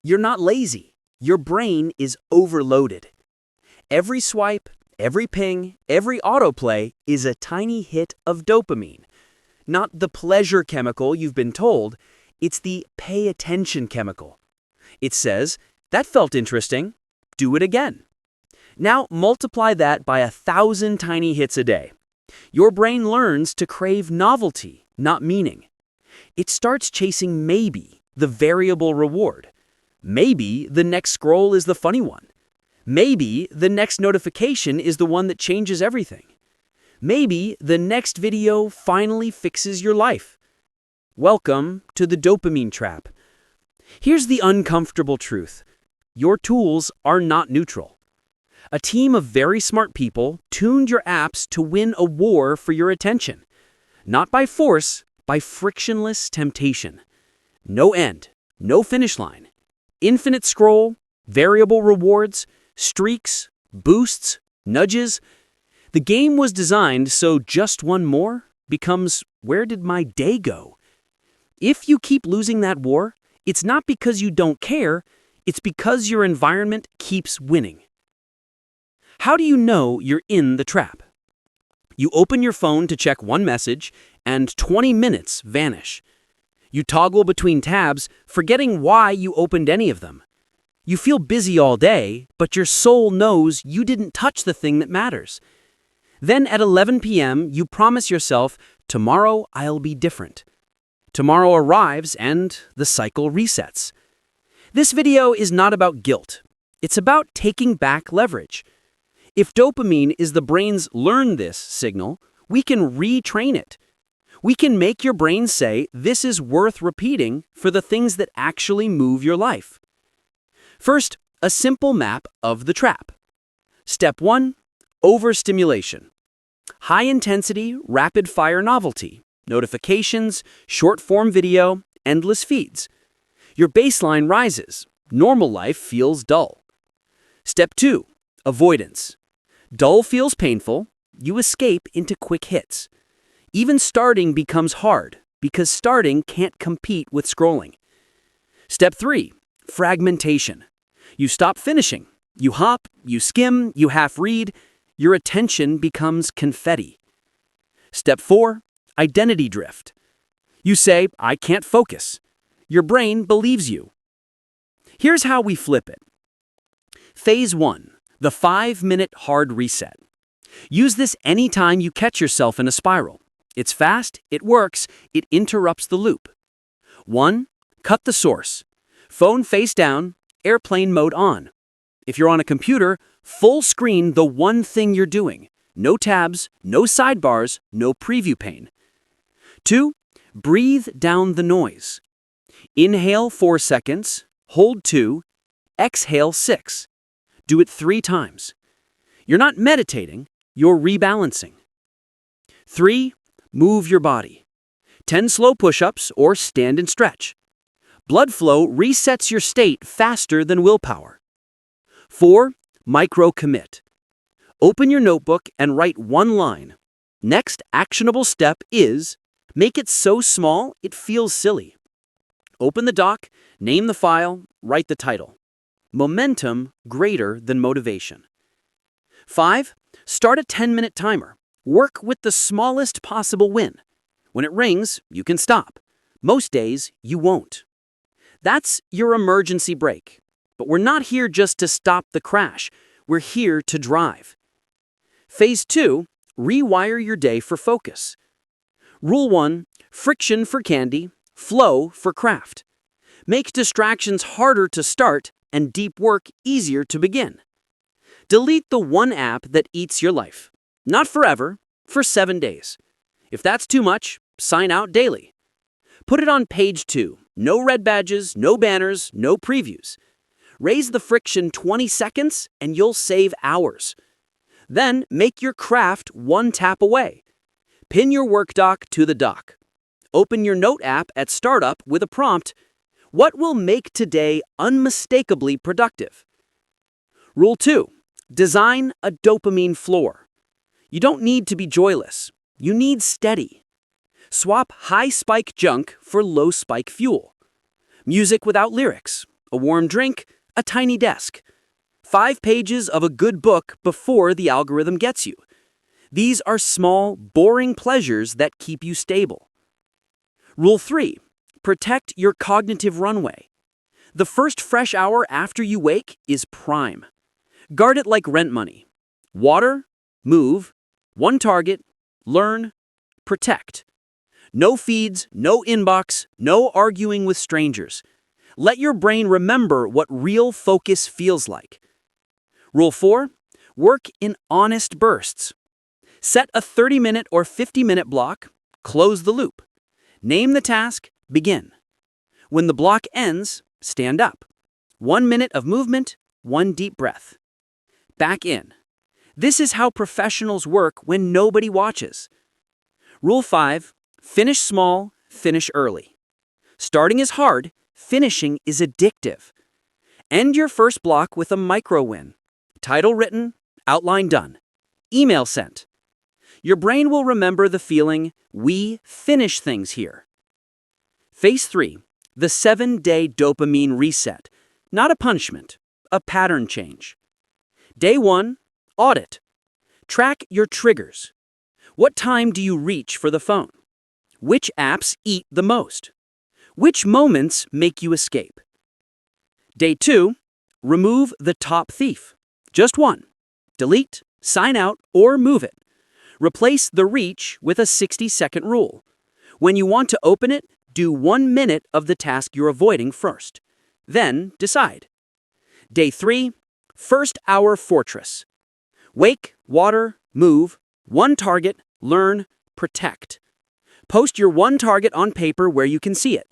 You're not lazy. Your brain is overloaded. Every swipe, every ping, every autoplay is a tiny hit of dopamine. Not the pleasure chemical you've been told, it's the pay attention chemical. It says, that felt interesting, do it again. Now multiply that by 1,000 tiny hits a day. Your brain learns to crave novelty, not meaning. It starts chasing maybe, the variable reward. Maybe the next scroll is the funny one. Maybe the next notification is the one that changes everything. Maybe the next video finally fixes your life. Welcome to the dopamine trap. Here's the uncomfortable truth. Your tools are not neutral. A team of very smart people tuned your apps to win a war for your attention. Not by force, by frictionless temptation. No end, no finish line. Infinite scroll, variable rewards, streaks, boosts, nudges. The game was designed so just one more becomes, where did my day go? If you keep losing that war, it's not because you don't care, it's because your environment keeps winning. How do you know you're in the trap? You open your phone to check one message, and 20 minutes vanish. You toggle between tabs, forgetting why you opened any of them. You feel busy all day, but your soul knows you didn't touch the thing that matters. Then at 11 p.m., you promise yourself, tomorrow I'll be different. Tomorrow arrives and the cycle resets. This video is not about guilt. It's about taking back leverage. If dopamine is the brain's learn this signal, we can retrain it. We can make your brain say this is worth repeating for the things that actually move your life. First, a simple map of the trap. Step 1, overstimulation. High-intensity, rapid-fire novelty. Notifications, short-form video, endless feeds. Your baseline rises. Normal life feels dull. Step 2, avoidance. Dull feels painful. You escape into quick hits. Even starting becomes hard because starting can't compete with scrolling. Step 3, fragmentation. You stop finishing. You hop, you skim, you half read. Your attention becomes confetti. Step 4, identity drift. You say, I can't focus. Your brain believes you. Here's how we flip it. Phase 1, the 5-minute hard reset. Use this anytime you catch yourself in a spiral. It's fast, it works, it interrupts the loop. 1, cut the source. Phone face down, airplane mode on. If you're on a computer, full screen the one thing you're doing. No tabs, no sidebars, no preview pane. 2, breathe down the noise. Inhale 4 seconds, hold 2, exhale 6. Do it 3 times. You're not meditating, you're rebalancing. 3, move your body. 10 slow push-ups or stand and stretch. Blood flow resets your state faster than willpower. 4, micro-commit. Open your notebook and write 1 line. Next actionable step is, make it so small it feels silly. Open the doc, name the file, write the title. Momentum greater than motivation. 5, start a 10-minute timer. Work with the smallest possible win. When it rings, you can stop. Most days, you won't. That's your emergency brake. But we're not here just to stop the crash. We're here to drive. Phase 2, rewire your day for focus. Rule 1, friction for candy, flow for craft. Make distractions harder to start and deep work easier to begin. Delete the one app that eats your life. Not forever, for 7 days. If that's too much, sign out daily. Put it on page 2. No red badges, no banners, no previews. Raise the friction 20 seconds and you'll save hours. Then make your craft 1 tap away. Pin your work doc to the dock. Open your note app at startup with a prompt, what will make today unmistakably productive? Rule 2, design a dopamine floor. You don't need to be joyless. You need steady. Swap high-spike junk for low-spike fuel. Music without lyrics. a warm drink, a tiny desk. 5 pages of a good book before the algorithm gets you. These are small, boring pleasures that keep you stable. Rule 3. Protect your cognitive runway. The first fresh hour after you wake is prime. Guard it like rent money. Water, move, one target, learn, protect. No feeds, no inbox, no arguing with strangers. Let your brain remember what real focus feels like. Rule 4. Work in honest bursts. Set a 30-minute or 50-minute block, close the loop. Name the task, begin. When the block ends, stand up. 1 minute of movement, 1 deep breath. Back in. This is how professionals work when nobody watches. Rule 5. Finish small, finish early. Starting is hard, finishing is addictive. End your first block with a micro win. Title written, outline done. Email sent. Your brain will remember the feeling, we finish things here. Phase 3. The 7-day dopamine reset. Not a punishment, a pattern change. Day 1. Audit. Track your triggers. What time do you reach for the phone? Which apps eat the most? Which moments make you escape? Day 2. Remove the top thief. Just one. Delete, sign out, or move it. Replace the reach with a 60-second rule. When you want to open it, do 1 minute of the task you're avoiding first. Then decide. Day 3. First hour fortress. Wake, water, move, one target, learn, protect. Post your one target on paper where you can see it.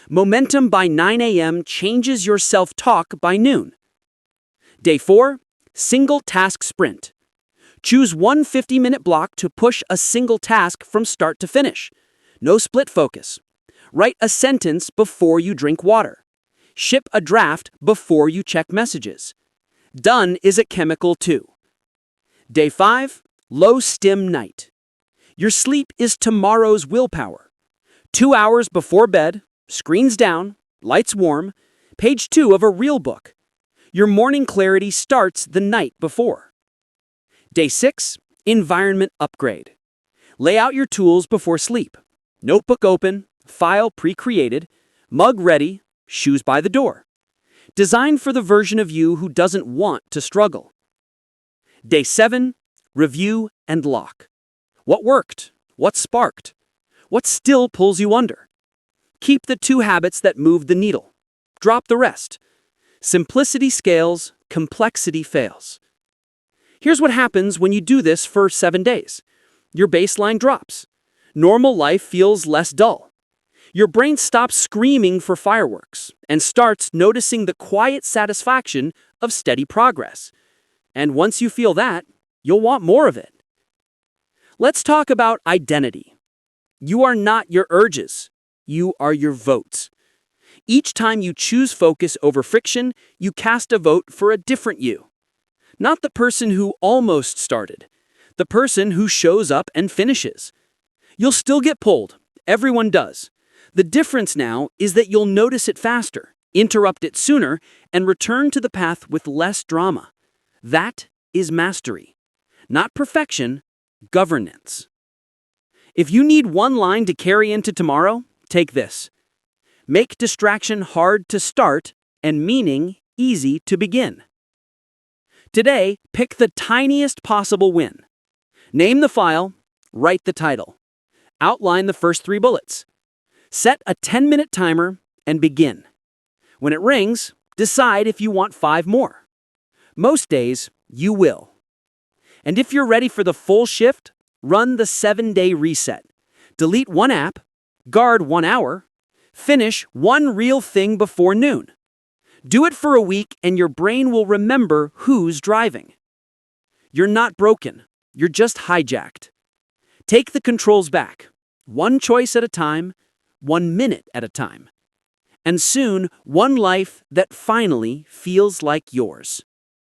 Momentum by 9 a.m. changes your self-talk by noon. Day 4. Single task sprint. Choose one 50-minute block to push a single task from start to finish. No split focus. Write a sentence before you drink water. Ship a draft before you check messages. Done is a chemical too. Day 5. Low stim night. Your sleep is tomorrow's willpower. 2 hours before bed, screens down, lights warm, page 2 of a real book. Your morning clarity starts the night before. Day 6. Environment upgrade. Lay out your tools before sleep. Notebook open, file pre-created, mug ready, shoes by the door. Designed for the version of you who doesn't want to struggle. Day 7. Review and lock. What worked? What sparked? What still pulls you under? Keep the 2 habits that move the needle. Drop the rest. Simplicity scales, complexity fails. Here's what happens when you do this for 7 days. Your baseline drops. Normal life feels less dull. Your brain stops screaming for fireworks and starts noticing the quiet satisfaction of steady progress. And once you feel that, you'll want more of it. Let's talk about identity. You are not your urges. You are your votes. Each time you choose focus over friction, you cast a vote for a different you. Not the person who almost started, the person who shows up and finishes. You'll still get pulled. Everyone does. The difference now is that you'll notice it faster, interrupt it sooner, and return to the path with less drama. That is mastery. Not perfection, governance. If you need one line to carry into tomorrow, take this. Make distraction hard to start and meaning easy to begin. Today, pick the tiniest possible win. Name the file, write the title. Outline the first 3 bullets. Set a 10-minute timer and begin. When it rings, decide if you want 5 more. Most days, you will. And if you're ready for the full shift, run the 7-day reset. Delete 1 app, guard 1 hour, finish 1 real thing before noon. Do it for a week and your brain will remember who's driving. You're not broken, you're just hijacked. Take the controls back, 1 choice at a time, 1 minute at a time. And soon, 1 life that finally feels like yours.